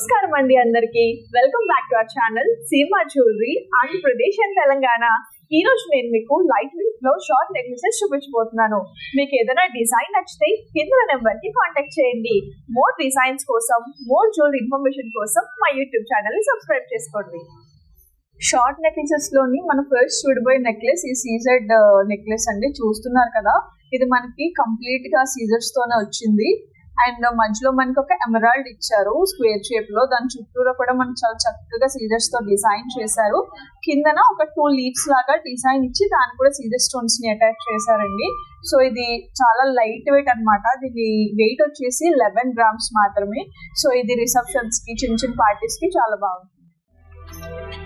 నమస్కారం అండి అందరికి. Welcome back to our channel Seema jewellery Andhra Pradesh and Telangana. ఈ రోజు నేను మీకు లైట్ వెయిట్ లో షార్ట్ నెక్లెసెస్ చూపించబోతున్నాను. మీకు ఏదైనా డిజైన్ నచ్చితే కింద నెంబర్ కి కాంటాక్ట్ చేయండి. మోర్ డిజైన్స్ కోసం, మోర్ జ్యువెలరీ ఇన్ఫర్మేషన్ కోసం మా యూట్యూబ్ ఛానల్ ని సబ్స్క్రైబ్ చేసుకోండి. షార్ట్ నెక్లెసెస్ లోని మనం ఫస్ట్ చూడబోయే నెక్లెస్ ఈ సీజెడ్ నెక్లెస్ అండి. చూస్తున్నారు కదా, ఇది మనకి కంప్లీట్ గా సీజర్స్ తోనే వచ్చింది. అండ్ మధ్యలో మనకి ఒక ఎమరాల్డ్ ఇచ్చారు స్క్వేర్ షేప్ లో. దాని చుట్టూరా కూడా మనకి చాలా చక్కగా సీజర్స్ తో డిజైన్ చేశారు. కిందన ఒక 2 లీవ్స్ లాగా డిజైన్ ఇచ్చి దాన్ని కూడా సీజర్ స్టోన్స్ ని అటాచ్ చేశారండి. సో ఇది చాలా లైట్ వెయిట్ అనమాట. దీని వెయిట్ వచ్చేసి 11 grams మాత్రమే. సో ఇది రిసెప్షన్స్ కి, చిన్న చిన్న పార్టీస్ కి చాలా బాగుంటుంది.